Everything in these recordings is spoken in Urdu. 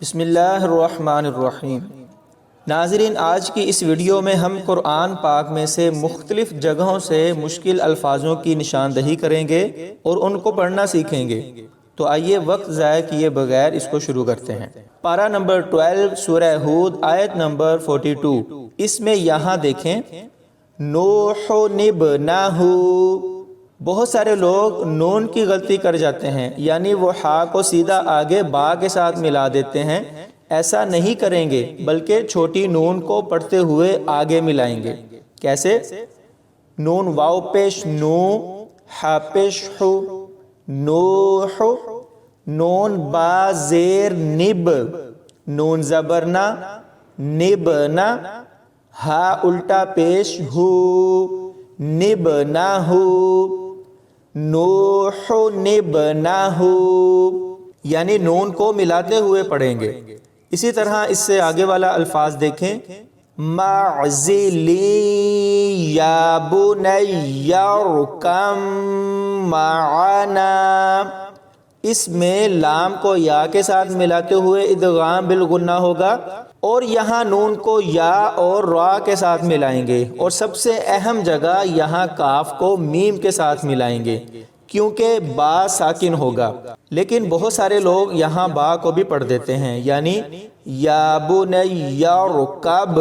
بسم اللہ الرحمن الرحیم۔ ناظرین، آج کی اس ویڈیو میں ہم قرآن پاک میں سے مختلف جگہوں سے مشکل الفاظوں کی نشاندہی کریں گے اور ان کو پڑھنا سیکھیں گے۔ تو آئیے وقت ضائع کیے بغیر اس کو شروع کرتے ہیں۔ پارہ نمبر 12 سورہ ہود آیت نمبر 42۔ اس میں یہاں دیکھیں نوح نبنہ، بہت سارے لوگ نون کی غلطی کر جاتے ہیں، یعنی وہ ہا کو سیدھا آگے با کے ساتھ ملا دیتے ہیں۔ ایسا نہیں کریں گے، بلکہ چھوٹی نون کو پڑھتے ہوئے آگے ملائیں گے۔ کیسے؟ نون واو پیش نو، ہا پیش ہو، نوح، نون با زیر نب، نون زبرنا نبنا، ہا الٹا پیش ہو، نبنا ہو، نوح نبنہ، یعنی نون کو ملاتے ہوئے پڑھیں گے۔ اسی طرح اس سے آگے والا الفاظ دیکھیں معزلی یا بنی ارکم معنا، اس میں لام کو یا کے ساتھ ملاتے ہوئے ادغام بالغنہ ہوگا، اور یہاں نون کو یا اور را کے ساتھ ملائیں گے، اور سب سے اہم جگہ یہاں کاف کو میم کے ساتھ ملائیں گے کیونکہ با ساکن ہوگا۔ لیکن بہت سارے لوگ یہاں با کو بھی پڑھ دیتے ہیں، یعنی یا بنی ارکب،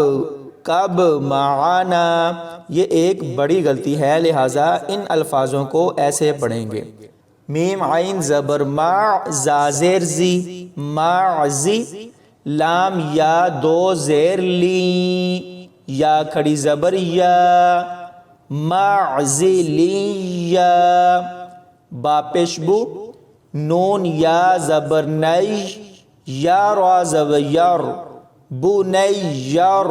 کب معنا، یہ ایک بڑی غلطی ہے، لہٰذا ان الفاظوں کو ایسے پڑھیں گے۔ میم عین زبر ما، زا زیر زی، معزی، لام یا دو زیر لی، یا کھڑی زبر یا، معزلی یا، با پیش بو، نون یا زبر نی، یا را زبر یر، بنیر،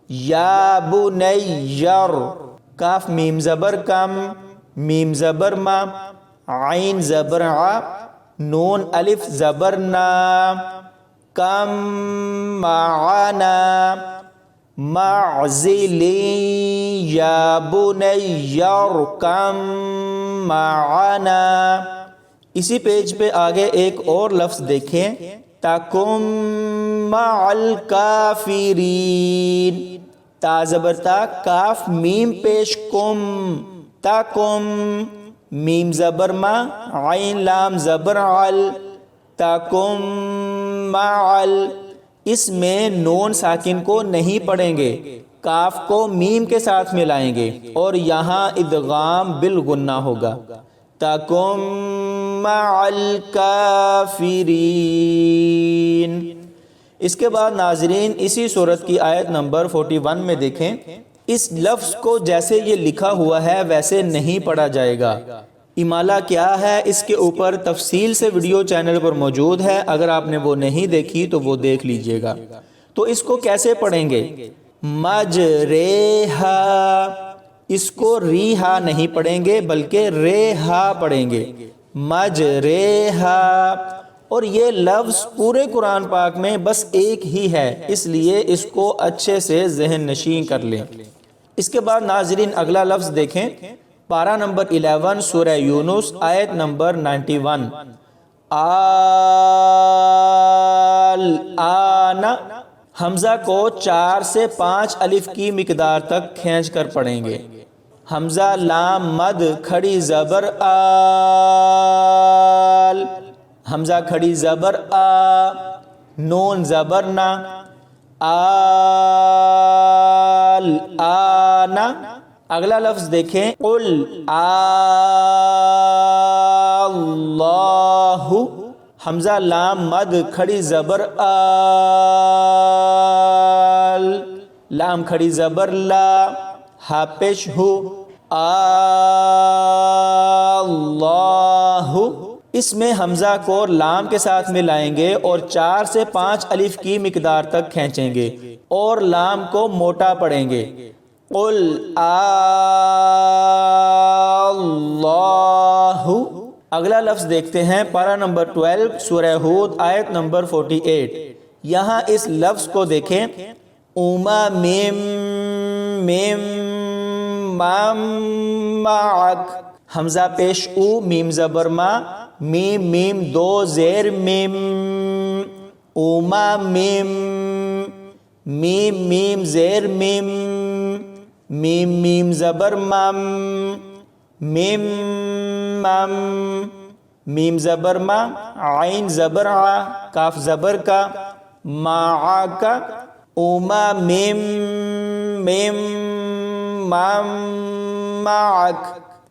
یا بنیر، کاف میم زبر کم، میم زبر ما، عین زبر ع، نون الف زبر نا، کم معنا، معزلی یا بنی ارکم معنا۔ اسی پیج پہ آگے ایک اور لفظ دیکھیں تکم مع الکافرین، تا زبر تا، کاف میم پیش کم، تکم، میم زبر ما، عین لام زبر عل، تکم معل، اس میں نون ساکن کو نہیں پڑھیں گے، کاف کو میم کے ساتھ ملائیں گے، اور یہاں ادغام بالغنہ ہوگا، تکم مع الکافرین۔ اس کے بعد ناظرین اسی سورت کی آیت نمبر 41 میں دیکھیں، اس لفظ کو جیسے یہ لکھا ہوا ہے ویسے نہیں پڑھا جائے گا۔ امالہ کیا ہے، اس کے اوپر تفصیل سے ویڈیو چینل پر موجود ہے، اگر آپ نے وہ نہیں دیکھی تو وہ دیکھ لیجئے گا۔ تو اس کو کیسے پڑھیں گے؟ مجریہا، اس کو ریہا نہیں پڑھیں گے بلکہ ریہا پڑھیں گے، مجریہا۔ اور یہ لفظ پورے قرآن پاک میں بس ایک ہی ہے، اس لیے اس کو اچھے سے ذہن نشین کر لیں۔ اس کے بعد ناظرین اگلا لفظ دیکھیں، پارہ نمبر 11 سورہ یونس آیت نمبر 91۔ الآن، حمزہ کو 4 سے 5 الف کی مقدار تک کھینچ کر پڑھیں گے۔ حمزہ لام مد کھڑی زبر آل، حمزہ کھڑی زبر آ، نون زبر نا، آل آنا۔ اگلا لفظ دیکھیں قل اللہ، حمزہ لام مد کھڑی زبر آل، لام کھڑی زبر لا، ہا پیش ہو، اللہ، اس میں حمزہ کو لام کے ساتھ ملائیں گے اور 4 سے 5 الف کی مقدار تک کھینچیں گے اور لام کو موٹا پڑھیں گے۔ قل اللہ۔ اگلا لفظ دیکھتے ہیں پارہ نمبر 12 سورہ ہود آیت نمبر 48۔ یہاں اس لفظ کو دیکھیں امم مم مم معک، حمزہ پیش او، میم زبر ما، میم میم دو زیر میم، امم، میم میم زیر میم، میم میم زبر مم، میم مم، میم زبر ما، عین زبر ع، کاف زبر کا، معا کا، امم میم مم معک،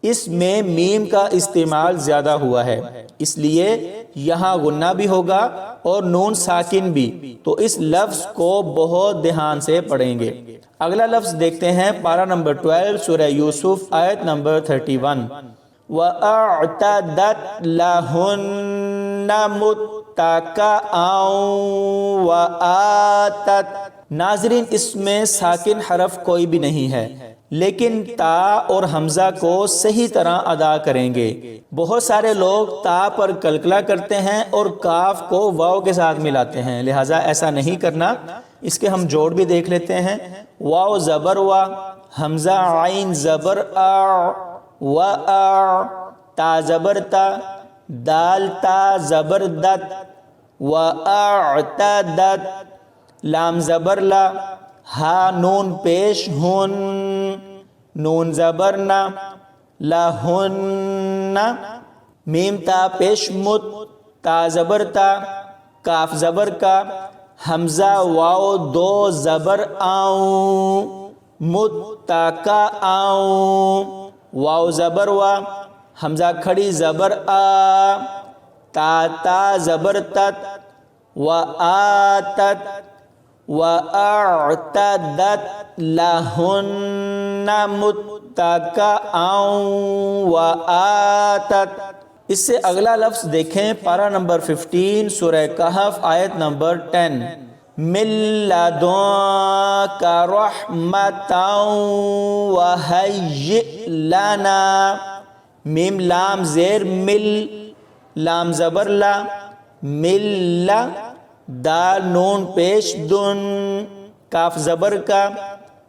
اس میں میم کا استعمال زیادہ ہوا ہے، اس لیے یہاں غنہ بھی ہوگا اور نون ساکن بھی، تو اس لفظ کو بہت دھیان سے پڑھیں گے۔ اگلا لفظ دیکھتے ہیں پارہ نمبر 12 سورہ یوسف آیت نمبر 31۔ وَأَعْتَدَتْ لَهُنَّ مُتَّكَأً وَآتَتْ، ناظرین اس میں ساکن حرف کوئی بھی نہیں ہے، لیکن تا اور حمزہ کو صحیح طرح ادا کریں گے۔ بہت سارے لوگ تا پر کلکلا کرتے ہیں اور کاف کو واو کے ساتھ ملاتے ہیں، لہٰذا ایسا نہیں کرنا۔ اس کے ہم جوڑ بھی دیکھ لیتے ہیں۔ واو زبر وا، حمزہ عین زبر آ، و آ، تا زبر تا، دال تا زبر دت، و اعتدت، لام زبر لا، ہا نون پیش ہن، نون زبر نا، لہن، میم تا پیش مت، تا زبر تا، کاف زبر کا، حمزہ واو دو زبر آؤں، متکا آؤں، واو زبر وا، حمزہ کھڑی زبر آ، تا تا زبر تت، و آتت، وَأَعْتَدَتْ لَهُنَّ مُتَّكَأً وَآتَتْ۔ اس سے اگلا لفظ دیکھیں پارہ نمبر 15 سورہ کہف آیت نمبر 10۔ مِن لَدُنْكَ رَحْمَةً وَهَيِّئْ لَنَا، میم لام زیر مل، لام زبر لا، مل، دال نون پیش دن، کاف زبر کا،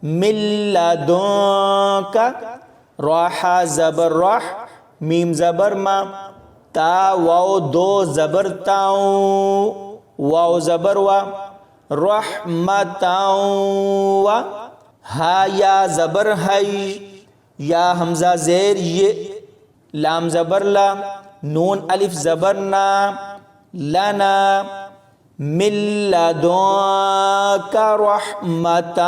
مل لدن کا، راحہ زبر راح، میم زبر ما، تا واو دو زبر تاؤں، واو زبر وا، رحمتاؤں وا، ہا یا زبر ہی، یا حمزہ زیر یہ، لام زبر لا، نون الف زبر نا، لنا، مِن لَدُنْكَ رَحْمَةً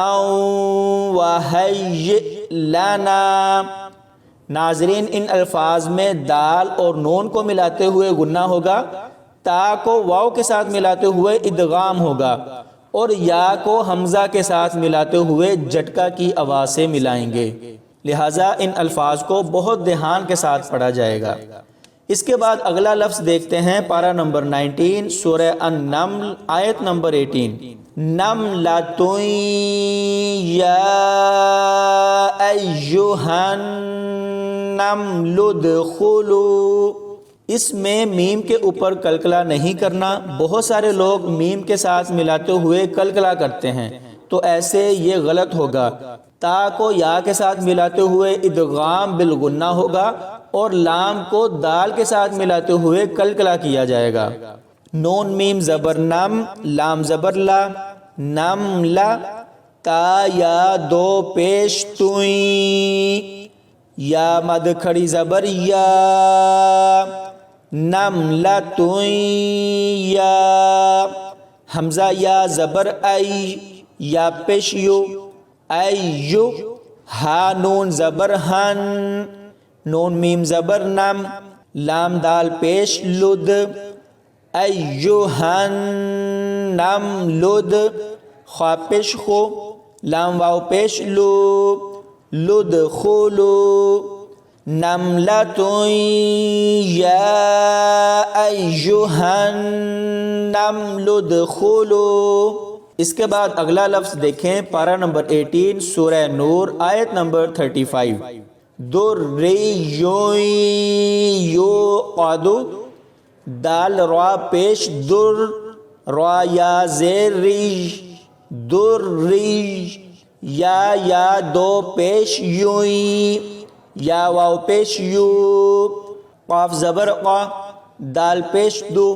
وَهَيِّئْ لَنَا۔ ناظرین ان الفاظ میں دال اور نون کو ملاتے ہوئے غنہ ہوگا، تا کو واو کے ساتھ ملاتے ہوئے ادغام ہوگا، اور یا کو حمزہ کے ساتھ ملاتے ہوئے جٹکا کی آواز سے ملائیں گے، لہٰذا ان الفاظ کو بہت دھیان کے ساتھ پڑھا جائے گا۔ اس کے بعد اگلا لفظ دیکھتے ہیں پارہ نمبر 19 سورہ النمل آیت نمبر 18۔ نملۃ یا ایھا النمل ادخلوا، اس میں میم کے اوپر کلکلا نہیں کرنا، بہت سارے لوگ میم کے ساتھ ملاتے ہوئے کلکلا کرتے ہیں، تو ایسے یہ غلط ہوگا۔ تا کو یا کے ساتھ ملاتے ہوئے ادغام بالغنہ ہوگا، اور لام کو دال کے ساتھ ملاتے ہوئے کلکلا کیا جائے گا۔ نون میم زبر نم، لام زبر لا، نم لا، تا یا دو پیش توئیں، یا مد کھڑی زبر یا، نم لا توئیں یا، حمزہ یا زبر ای، یا پیش یو، ایو، ہا نون زبر ہن، نون میم زبر نم، لام دال پیش لد، ایوہن نم لد، خوا پیش خو، لام واو پیش لو، لد خولو، نملۃ یا ایوہن نمل ادخلوا۔ اس کے بعد اگلا لفظ دیکھیں پارہ نمبر 18 سورہ نور آیت نمبر 35۔ دُرِّیٌّ یوقد، دال را پیش در، را یا زیر ری، دُرِّی، یا دو پیش یوئی، یا واو پیش یو، قاف زبر قا، دال پیش دو،